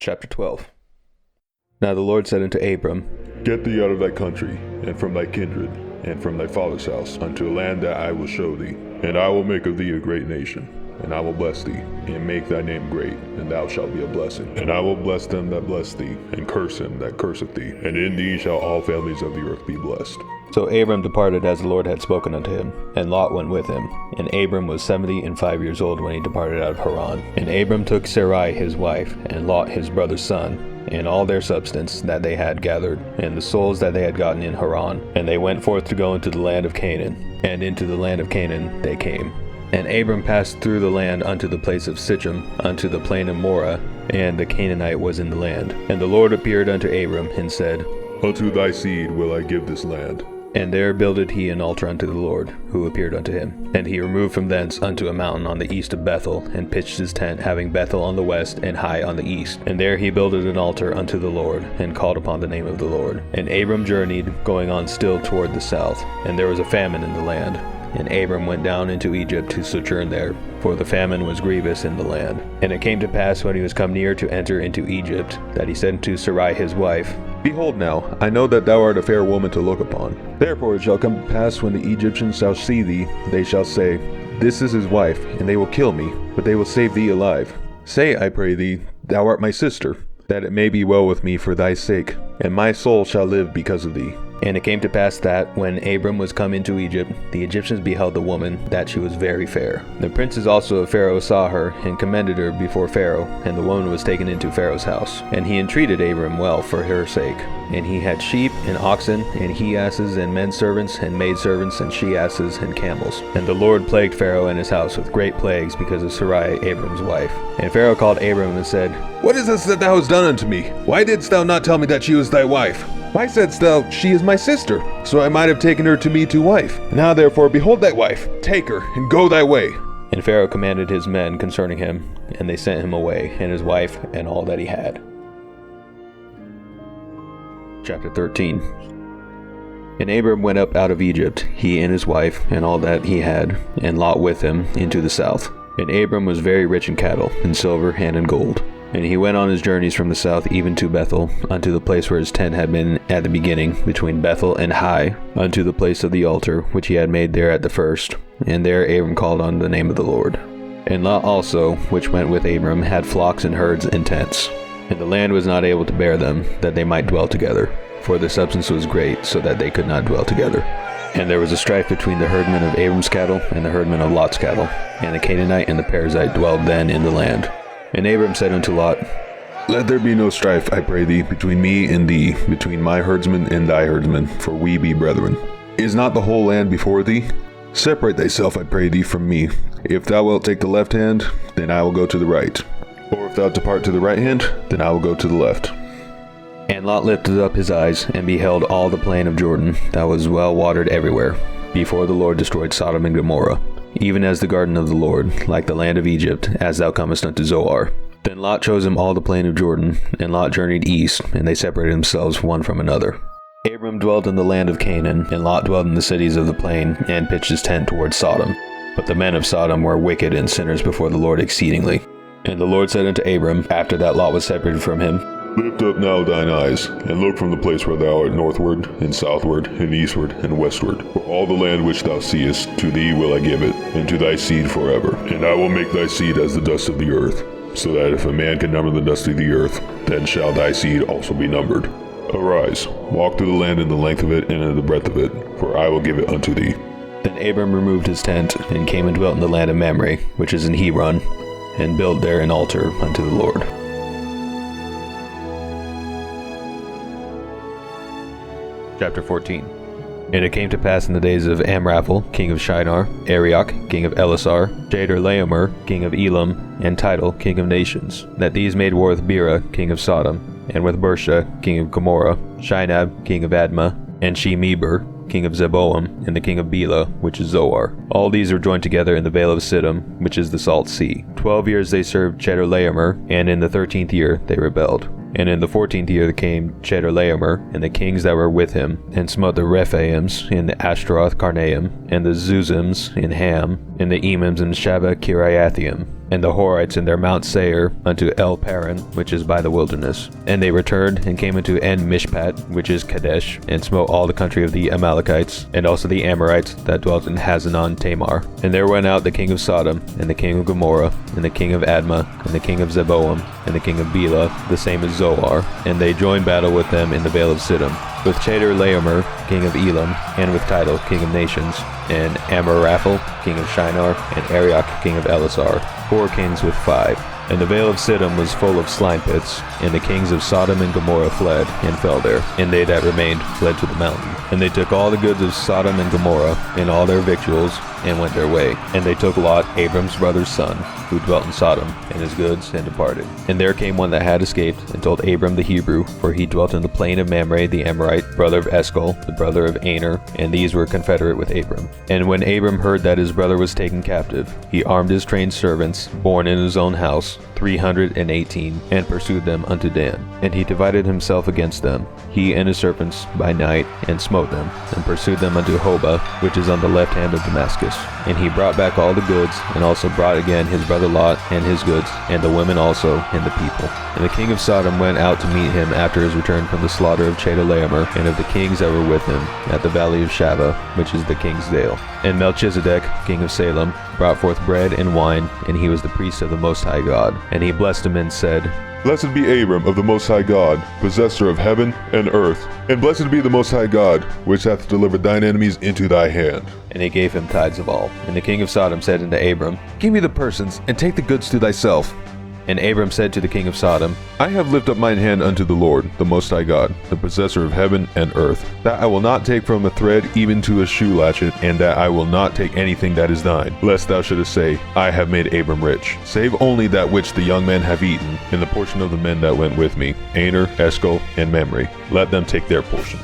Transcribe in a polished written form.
Chapter 12. Now the Lord said unto Abram, Get thee out of thy country, and from thy kindred, and from thy father's house, unto a land that I will show thee. And I will make of thee a great nation, and I will bless thee, and make thy name great, and thou shalt be a blessing. And I will bless them that bless thee, and curse him that curseth thee. And in thee shall all families of the earth be blessed. So Abram departed as the Lord had spoken unto him, and Lot went with him. And Abram was 75 years old when he departed out of Haran. And Abram took Sarai his wife, and Lot his brother's son, and all their substance that they had gathered, and the souls that they had gotten in Haran. And they went forth to go into the land of Canaan. And into the land of Canaan they came. And Abram passed through the land unto the place of Sichem, unto the plain of Moreh, and the Canaanite was in the land. And the Lord appeared unto Abram, and said, Unto thy seed will I give this land. And there builded he an altar unto the Lord, who appeared unto him. And he removed from thence unto a mountain on the east of Bethel, and pitched his tent, having Bethel on the west, and Hai on the east. And there he builded an altar unto the Lord, and called upon the name of the Lord. And Abram journeyed, going on still toward the south. And there was a famine in the land. And Abram went down into Egypt to sojourn there, for the famine was grievous in the land. And it came to pass, when he was come near to enter into Egypt, that he said unto Sarai his wife, Behold now, I know that thou art a fair woman to look upon. Therefore it shall come to pass, when the Egyptians shall see thee, they shall say, This is his wife, and they will kill me, but they will save thee alive. Say, I pray thee, thou art my sister, that it may be well with me for thy sake, and my soul shall live because of thee. And it came to pass that, when Abram was come into Egypt, the Egyptians beheld the woman, that she was very fair. The princes also of Pharaoh saw her, and commended her before Pharaoh, and the woman was taken into Pharaoh's house. And he entreated Abram well for her sake. And he had sheep, and oxen, and he-asses, and men-servants, and maidservants, and she-asses, and camels. And the Lord plagued Pharaoh and his house with great plagues because of Sarai, Abram's wife. And Pharaoh called Abram and said, What is this that thou hast done unto me? Why didst thou not tell me that she was thy wife? Why saidst thou, She is my sister? So I might have taken her to me to wife. Now therefore behold thy wife, take her, and go thy way. And Pharaoh commanded his men concerning him, and they sent him away, and his wife, and all that he had. Chapter 13. And Abram went up out of Egypt, he and his wife, and all that he had, and Lot with him, into the south. And Abram was very rich in cattle, in silver, and in gold. And he went on his journeys from the south even to Bethel, unto the place where his tent had been at the beginning, between Bethel and Hai, unto the place of the altar, which he had made there at the first. And there Abram called on the name of the Lord. And Lot also, which went with Abram, had flocks and herds and tents. And the land was not able to bear them, that they might dwell together. For the substance was great, so that they could not dwell together. And there was a strife between the herdmen of Abram's cattle, and the herdmen of Lot's cattle. And the Canaanite and the Perizzite dwelled then in the land. And Abram said unto Lot, Let there be no strife, I pray thee, between me and thee, between my herdsmen and thy herdsmen, for we be brethren. Is not the whole land before thee? Separate thyself, I pray thee, from me. If thou wilt take the left hand, then I will go to the right. Or if thou depart to the right hand, then I will go to the left. And Lot lifted up his eyes, and beheld all the plain of Jordan, that was well watered everywhere, before the Lord destroyed Sodom and Gomorrah, even as the garden of the Lord, like the land of Egypt, as thou comest unto Zoar. Then Lot chose him all the plain of Jordan, and Lot journeyed east, and they separated themselves one from another. Abram dwelt in the land of Canaan, and Lot dwelt in the cities of the plain, and pitched his tent toward Sodom. But the men of Sodom were wicked and sinners before the Lord exceedingly. And the Lord said unto Abram, after that Lot was separated from him, Lift up now thine eyes, and look from the place where thou art northward, and southward, and eastward, and westward. For all the land which thou seest, to thee will I give it, and to thy seed forever. And I will make thy seed as the dust of the earth, so that if a man can number the dust of the earth, then shall thy seed also be numbered. Arise, walk through the land in the length of it and in the breadth of it, for I will give it unto thee. Then Abram removed his tent, and came and dwelt in the land of Mamre, which is in Hebron, and built there an altar unto the Lord. Chapter 14. And it came to pass in the days of Amraphel, king of Shinar, Arioch, king of Elasar, Chedorlaomer, king of Elam, and Tidal, king of nations, that these made war with B.R.E.A.D, king of Sodom, and with Bersha, king of Gomorrah, Shinab, king of Admah, and Shemeber, king of Zeboam, and the king of Bela, which is Zoar. All these were joined together in the vale of Siddim, which is the salt sea. 12 years they served Chedorlaomer, and in the 13th year they rebelled. And in the 14th year came Chedorlaomer, and the kings that were with him, and smote the Rephaims in Ashtaroth Karnaim, and the Zuzims in Ham, and the Emims in Shabba Kiriathaim, and the Horites in their Mount Seir unto El Paran, which is by the wilderness. And they returned and came into En Mishpat, which is Kadesh, and smote all the country of the Amalekites, and also the Amorites that dwelt in Hazanon Tamar. And there went out the king of Sodom, and the king of Gomorrah, and the king of Admah, and the king of Zeboam, and the king of Bela, the same as Zoar, and they joined battle with them in the vale of Siddim, with Chedorlaomer, king of Elam, and with Tidal, king of nations, and Amraphel, king of Shinar, and Arioch, king of Elasar, 4 kings with 5. And the vale of Siddim was full of slime pits, and the kings of Sodom and Gomorrah fled, and fell there, and they that remained fled to the mountain. And they took all the goods of Sodom and Gomorrah, and all their victuals, and went their way. And they took Lot, Abram's brother's son, who dwelt in Sodom, and his goods, and departed. And there came one that had escaped, and told Abram the Hebrew, for he dwelt in the plain of Mamre the Amorite, brother of Eshcol, the brother of Aner, and these were confederate with Abram. And when Abram heard that his brother was taken captive, he armed his trained servants, born in his own house, 318, and pursued them unto Dan. And he divided himself against them, he and his servants, by night, and smote them, and pursued them unto Hobah, which is on the left hand of Damascus. And he brought back all the goods, and also brought again his brother Lot, and his goods, and the women also, and the people. And the king of Sodom went out to meet him after his return from the slaughter of Chedorlaomer, and of the kings that were with him, at the valley of Shaveh, which is the king's dale. And Melchizedek, king of Salem, brought forth bread and wine, and he was the priest of the Most High God. And he blessed him and said, Blessed be Abram of the Most High God, possessor of heaven and earth. And blessed be the Most High God, which hath delivered thine enemies into thy hand. And he gave him tithes of all. And the king of Sodom said unto Abram, Give me the persons, and take the goods to thyself. And Abram said to the king of Sodom, I have lifted up mine hand unto the Lord, the Most High God, the possessor of heaven and earth, that I will not take from a thread even to a shoe latchet, and that I will not take anything that is thine, lest thou shouldest say, I have made Abram rich, save only that which the young men have eaten, in the portion of the men that went with me, Aner, Eshcol, and Mamre. Let them take their portion.